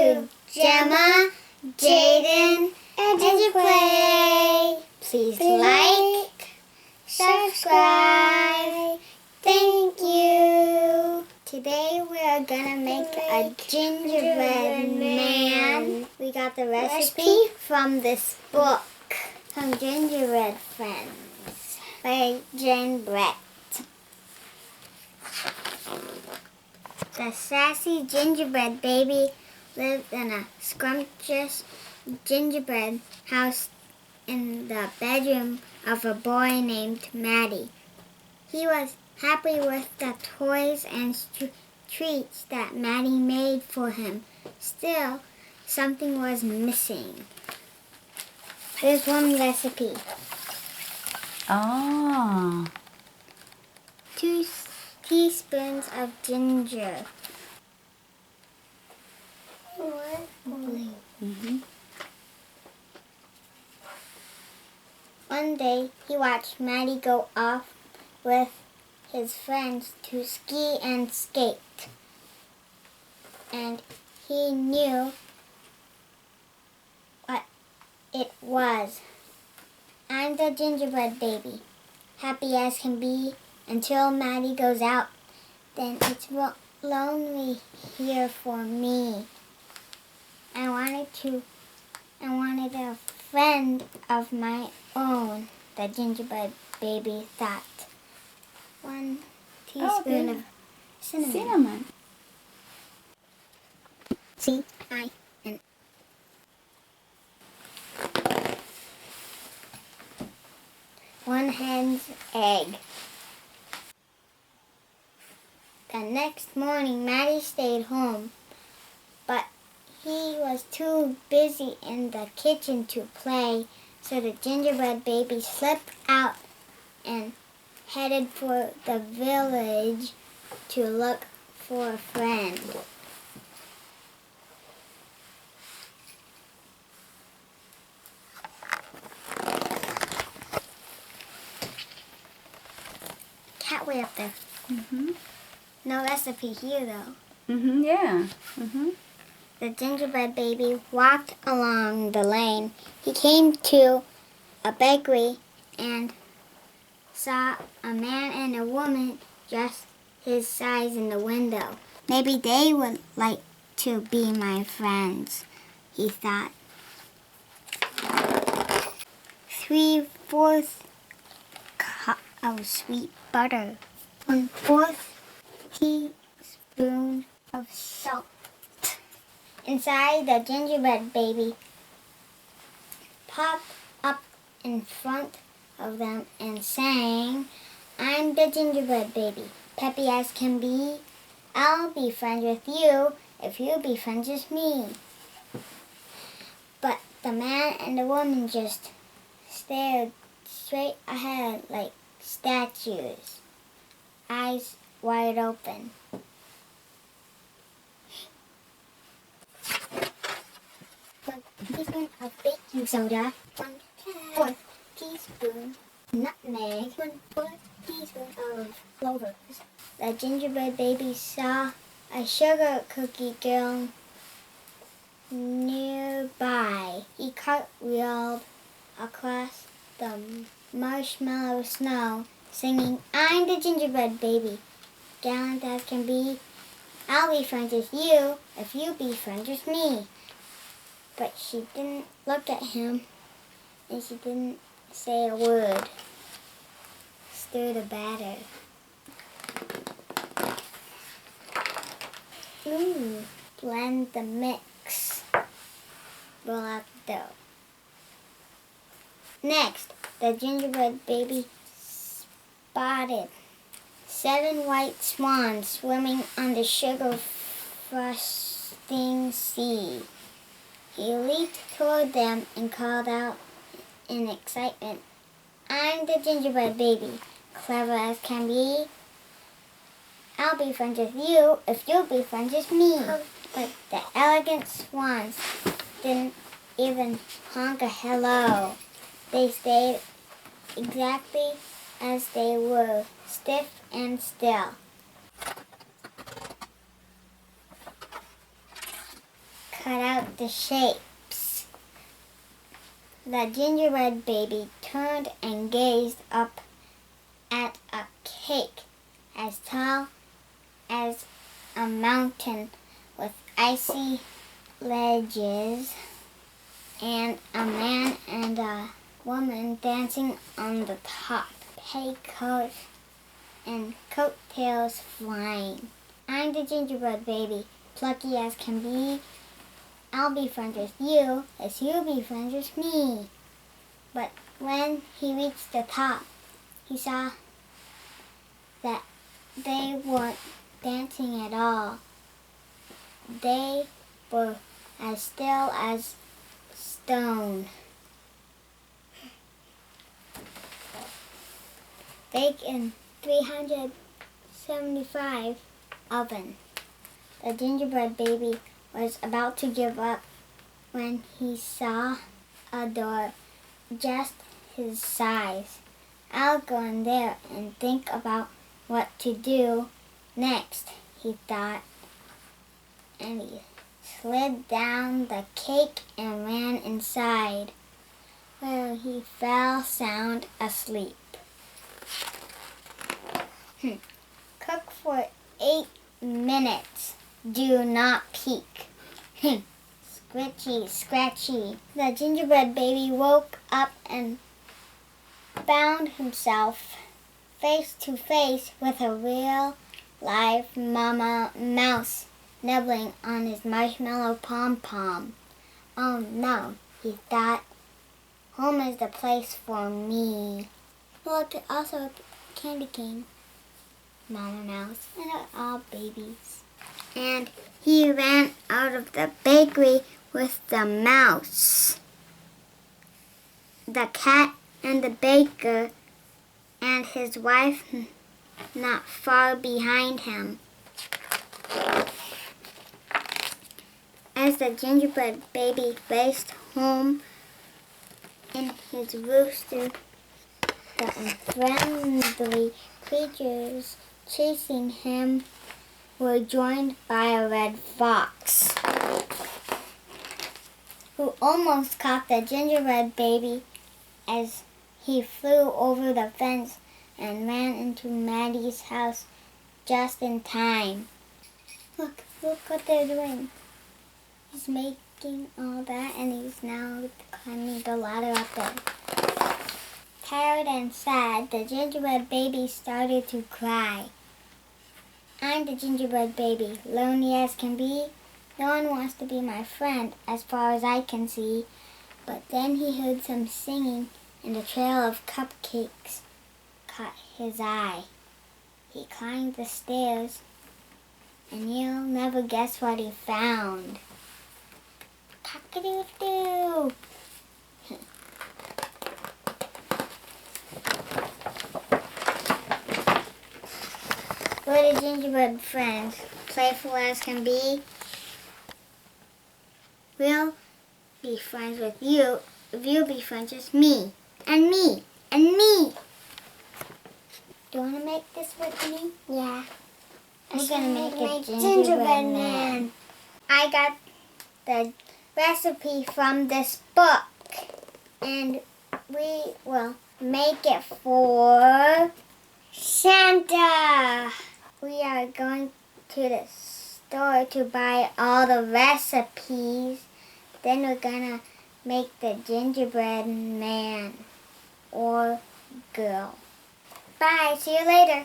to Gema, Jaden, EduPlay. Please like, subscribe. Thank you. Today we are gonna make a gingerbread man. We got the recipe from this book, from Gingerbread Friends by Gingerbread. The sassy gingerbread baby lived in a scrumptious gingerbread house in the bedroom of a boy named Matty. He was happy with the toys and treats that Matty made for him. Still, something was missing. There's one recipe. Oh. 2 teaspoons of ginger. One day, he watched Matty go off with his friends to ski and skate. And he knew what it was. I'm the gingerbread baby, happy as can be until Matty goes out. Then it's lonely here for me. I wanted a friend of my own, the gingerbread baby thought. 1 teaspoon of cinnamon. C-I-N. 1 hen's egg. The next morning, Matty stayed home, but he was too busy in the kitchen to play, so the gingerbread baby slipped out and headed for the village to look for a friend. Cat way up there. No recipe here though. Yeah. The gingerbread baby walked along the lane. He came to a bakery and saw a man and a woman just his size in the window. Maybe they would like to be my friends, he thought. 3/4 cup of sweet butter. 1/4 teaspoon of salt. Inside, the gingerbread baby popped up in front of them and sang, I'm the gingerbread baby, peppy as can be. I'll be friends with you if you be friends with me. But the man and the woman just stared straight ahead like statues, eyes wide open. 1 teaspoon of baking soda. 1/4 teaspoon nutmeg. 1/4 teaspoon of clovers. The gingerbread baby saw a sugar cookie girl nearby. He cartwheeled across the marshmallow snow, singing, I'm the gingerbread baby, gallant as can be. I'll be friends with you if you be friends with me. But she didn't look at him, and she didn't say a word. Stir the batter. Blend the mix. Roll out the dough. Next, the gingerbread baby spotted 7 white swans swimming on the sugar frosting sea. He leaped toward them and called out in excitement, I'm the gingerbread baby, clever as can be. I'll be friends with you if you'll be friends with me. But the elegant swans didn't even honk a hello. They stayed exactly as they were, stiff and still. cut out the shapes. The gingerbread baby turned and gazed up at a cake as tall as a mountain with icy ledges and a man and a woman dancing on the top, petticoats and coattails flying. I'm the gingerbread baby, plucky as can be. I'll be friends with you as you'll be friends with me. But when he reached the top, he saw that they weren't dancing at all. They were as still as stone. Baked in 375 oven. The gingerbread baby was about to give up when he saw a door just his size. I'll go in there and think about what to do next, he thought, and he slid down the cake and ran inside, where he fell sound asleep. Cook for 8 minutes. Do not peek. Scritchy, scratchy. The gingerbread baby woke up and found himself face to face with a real live mama mouse nibbling on his marshmallow pom-pom. Oh no, he thought, home is the place for me. Look, also a candy cane. Mama mouse, and they're all babies. And he ran out of the bakery with the mouse, the cat, and the baker, and his wife not far behind him. As the gingerbread baby raced home in his rooster, the unfriendly creatures chasing him were joined by a red fox, who almost caught the gingerbread baby as he flew over the fence and ran into Maddie's house just in time. Look what they're doing. He's making all that and he's now climbing the ladder up there. Tired and sad, the gingerbread baby started to cry. I'm the gingerbread baby, lonely as can be. No one wants to be my friend, as far as I can see. But then he heard some singing, and a trail of cupcakes caught his eye. He climbed the stairs, and you'll never guess what he found. Cock-a-doo-doo! We're the gingerbread friends, playful as can be. We'll be friends with you if you'll be friends with me, and me, and me. Do you want to make this with me? Yeah. We're going to make a gingerbread man. I got the recipe from this book, and we will make it for Santa. We are going to the store to buy all the recipes. Then we're gonna make the gingerbread man or girl. Bye, see you later.